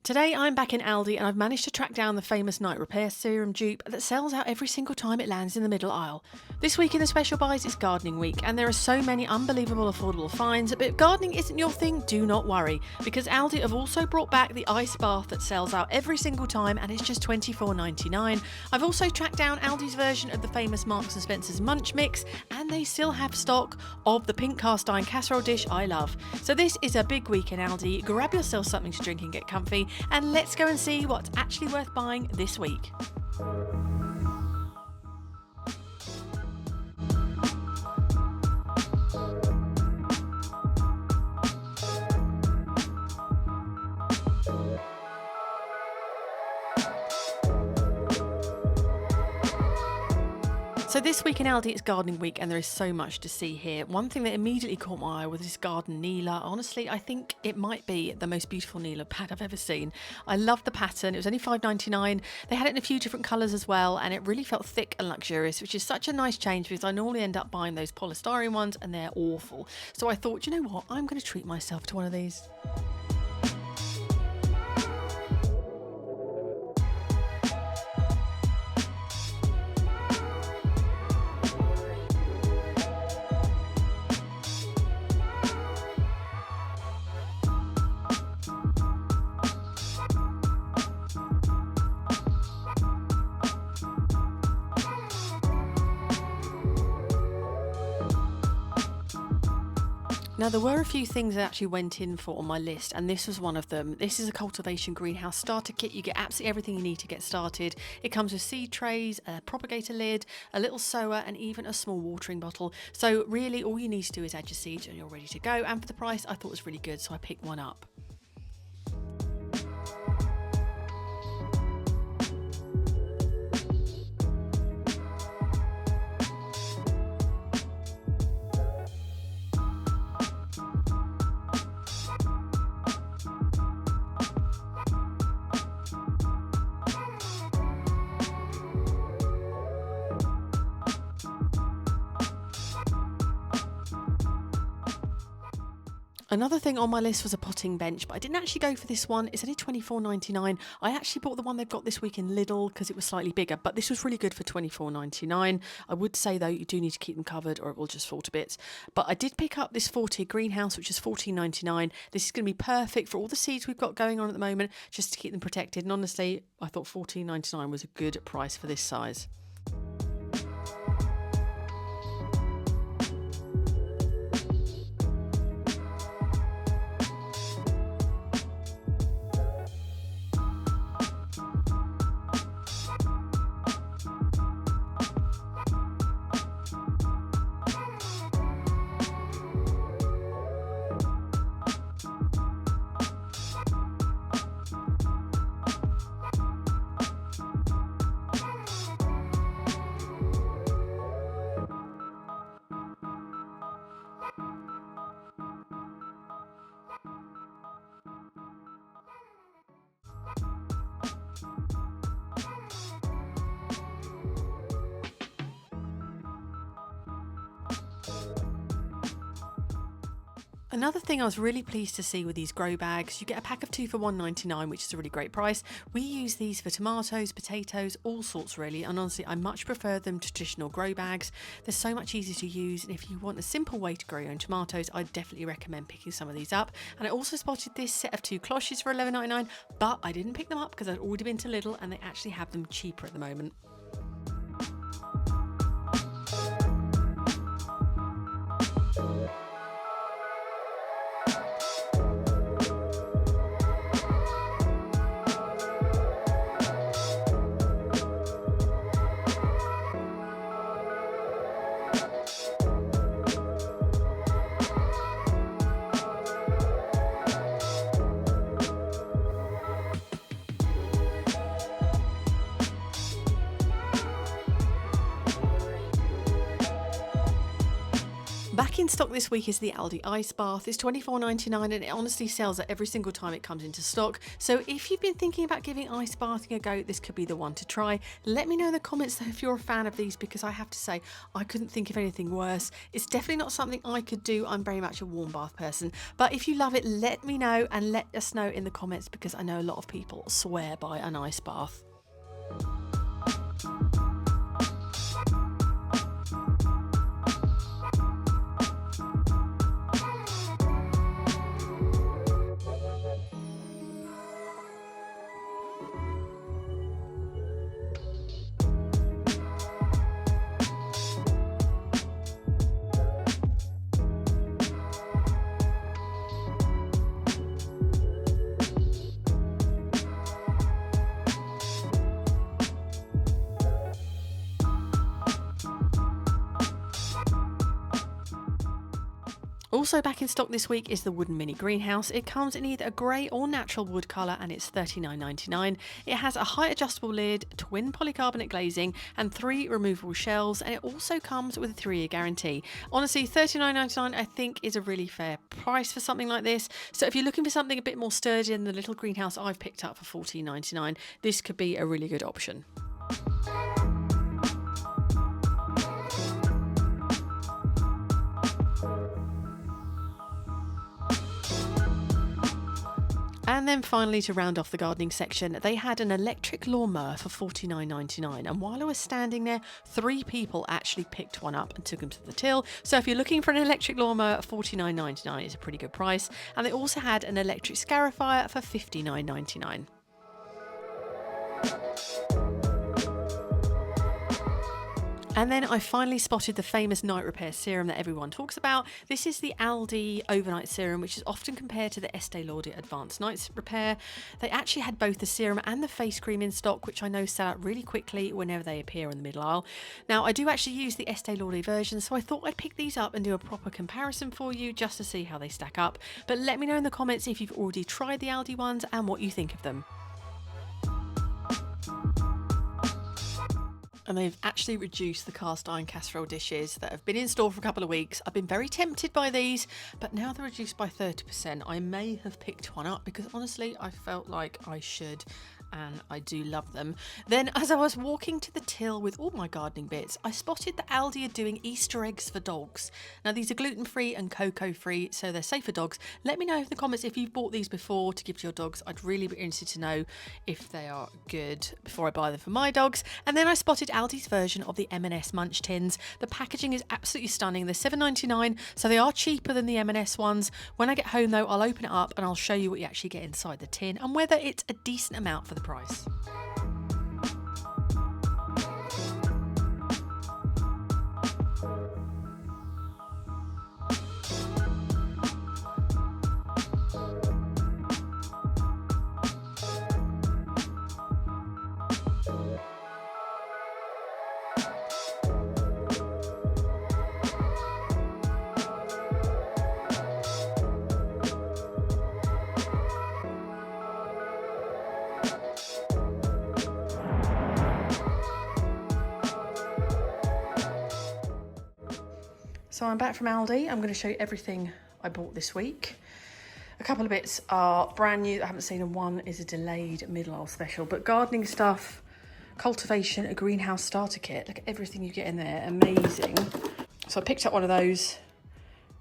Today I'm back in Aldi and I've managed to track down the famous night repair serum dupe that sells out every single time it lands in the middle aisle. This week in the special buys it's gardening week and there are so many unbelievable affordable finds, but if gardening isn't your thing, do not worry, because Aldi have also brought back the ice bath that sells out every single time and it's just £24.99. I've also tracked down Aldi's version of the famous Marks & Spencer's Munch mix, and they still have stock of the pink cast iron casserole dish I love. So this is a big week in Aldi. Grab yourself something to drink and get comfy, and let's go and see what's actually worth buying this week. So this week in Aldi it's gardening week and there is so much to see here. One thing that immediately caught my eye was this garden Neela. Honestly, I think it might be the most beautiful Neela pad I've ever seen. I love the pattern. It was only £5.99. They had it in a few different colours as well, and it really felt thick and luxurious, which is such a nice change because I normally end up buying those polystyrene ones and they're awful. So I thought, you know what, I'm going to treat myself to one of these. Now, there were a few things I actually went in for on my list, and this was one of them. This is a cultivation greenhouse starter kit. You get absolutely everything you need to get started. It comes with seed trays, a propagator lid, a little sower, and even a small watering bottle. So really, all you need to do is add your seeds and you're ready to go. And for the price, I thought it was really good, so I picked one up. Another thing on my list was a potting bench, but I didn't actually go for this one. It's only £24.99. I actually bought the one they've got this week in Lidl because it was slightly bigger, but this was really good for £24.99. I would say, though, you do need to keep them covered or it will just fall to bits. But I did pick up this 40 greenhouse, which is £14.99. This is going to be perfect for all the seeds we've got going on at the moment, just to keep them protected. And honestly, I thought £14.99 was a good price for this size. Another thing I was really pleased to see with these grow bags, you get a pack of 2 for £1.99, which is a really great price. We use these for tomatoes, potatoes, all sorts really, and honestly I much prefer them to traditional grow bags. They're so much easier to use, and if you want a simple way to grow your own tomatoes, I'd definitely recommend picking some of these up. And I also spotted this set of 2 cloches for £11.99, but I didn't pick them up because I'd already been to Lidl and they actually have them cheaper at the moment. Back in stock this week is the Aldi Ice Bath. It's £24.99 and it honestly sells out every single time it comes into stock. So if you've been thinking about giving ice bathing a go, this could be the one to try. Let me know in the comments though if you're a fan of these, because I have to say I couldn't think of anything worse. It's definitely not something I could do. I'm very much a warm bath person. But if you love it, let me know and let us know in the comments, because I know a lot of people swear by an ice bath. Also back in stock this week is the wooden mini greenhouse. It comes in either a grey or natural wood colour and it's $39.99. It has a height adjustable lid, twin polycarbonate glazing and 3 removable shelves, and it also comes with a 3-year guarantee. Honestly, $39.99 I think is a really fair price for something like this. So if you're looking for something a bit more sturdy than the little greenhouse I've picked up for $14.99, this could be a really good option. And then finally, to round off the gardening section, they had an electric lawnmower for $49.99. And while I was standing there, 3 people actually picked one up and took them to the till. So if you're looking for an electric lawnmower, $49.99 is a pretty good price. And they also had an electric scarifier for $59.99. And then I finally spotted the famous night repair serum that everyone talks about. This is the Aldi Overnight Serum, which is often compared to the Estee Lauder Advanced Night Repair. They actually had both the serum and the face cream in stock, which I know sell out really quickly whenever they appear in the middle aisle. Now, I do actually use the Estee Lauder version, so I thought I'd pick these up and do a proper comparison for you just to see how they stack up. But let me know in the comments if you've already tried the Aldi ones and what you think of them. And they've actually reduced the cast iron casserole dishes that have been in store for a couple of weeks. I've been very tempted by these, but now they're reduced by 30%. I may have picked one up because honestly, I felt like I should, and I do love them. Then as I was walking to the till with all my gardening bits, I spotted that Aldi are doing Easter eggs for dogs. Now these are gluten-free and cocoa-free, so they're safe for dogs. Let me know in the comments if you've bought these before to give to your dogs. I'd really be interested to know if they are good before I buy them for my dogs. And then I spotted Aldi's version of the M&S Munch tins. The packaging is absolutely stunning. They're $7.99, so they are cheaper than the M&S ones. When I get home though, I'll open it up and I'll show you what you actually get inside the tin and whether it's a decent amount for the price. So I'm back from Aldi. I'm going to show you everything I bought this week. A couple of bits are brand new that I haven't seen, and one is a delayed middle aisle special. But gardening stuff, cultivation, a greenhouse starter kit. Look at everything you get in there. Amazing. So I picked up one of those.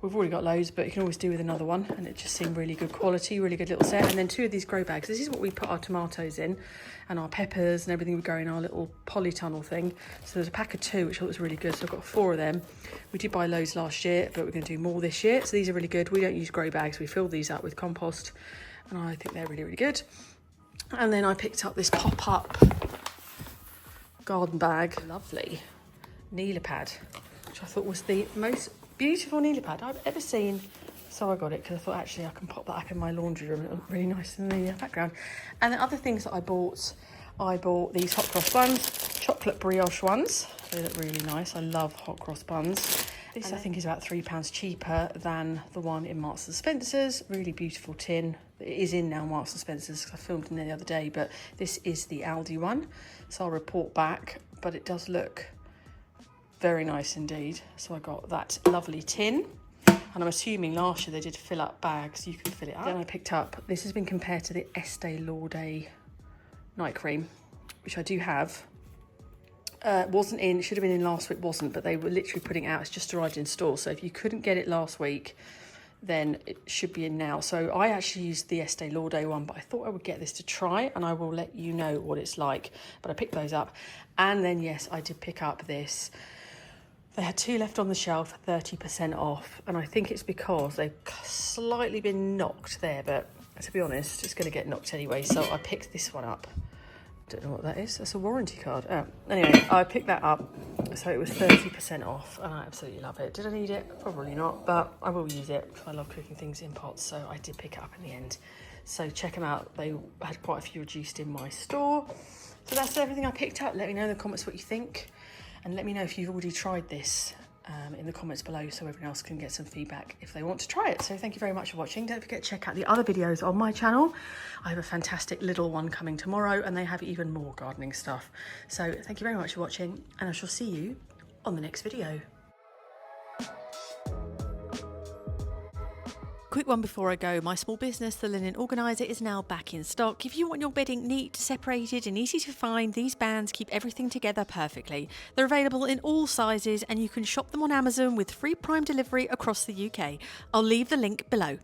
We've already got loads, but you can always do with another one. And it just seemed really good quality, really good little set. And then 2 of these grow bags. This is what we put our tomatoes in and our peppers and everything we grow in our little polytunnel thing. So there's a pack of 2, which looks really good. So I've got 4 of them. We did buy loads last year, but we're going to do more this year. So these are really good. We don't use grow bags. We fill these up with compost. And I think they're really, really good. And then I picked up this pop-up garden bag. Lovely Neela pad, which I thought was the most beautiful Neela pad I've ever seen. So I got it because I thought actually I can pop that up in my laundry room. It looked really nice in the background. And the other things that I bought these hot cross buns, chocolate brioche ones. They look really nice. I love hot cross buns. This I think is about £3 cheaper than the one in Marks and Spencer's. Really beautiful tin. It is in now Marks and Spencer's because I filmed in there the other day, but this is the Aldi one. So I'll report back, but it does look very nice indeed. So I got that lovely tin. And I'm assuming last year they did fill up bags. You can fill it up. Then I picked up, this has been compared to the Estee Lauder night cream, which I do have. Wasn't in, should have been in last week, wasn't, but they were literally putting it out. It's just arrived in store. So if you couldn't get it last week, then it should be in now. So I actually used the Estee Lauder one, but I thought I would get this to try, and I will let you know what it's like. But I picked those up. And then, yes, I did pick up this. They had 2 left on the shelf, 30% off. And I think it's because they've slightly been knocked there, but to be honest, it's going to get knocked anyway. So I picked this one up. Don't know what that is. That's a warranty card. Oh, anyway, I picked that up. So it was 30% off, and I absolutely love it. Did I need it? Probably not, but I will use it. I love cooking things in pots, so I did pick it up in the end. So check them out. They had quite a few reduced in my store. So that's everything I picked up. Let me know in the comments what you think. And let me know if you've already tried this in the comments below, so everyone else can get some feedback if they want to try it. So thank you very much for watching. Don't forget to check out the other videos on my channel. I have a fantastic little one coming tomorrow, and they have even more gardening stuff. So thank you very much for watching, and I shall see you on the next video. Quick one before I go, my small business, The Linen Organiser, is now back in stock. If you want your bedding neat, separated and easy to find, these bands keep everything together perfectly. They're available in all sizes, and you can shop them on Amazon with free Prime delivery across the UK. I'll leave the link below.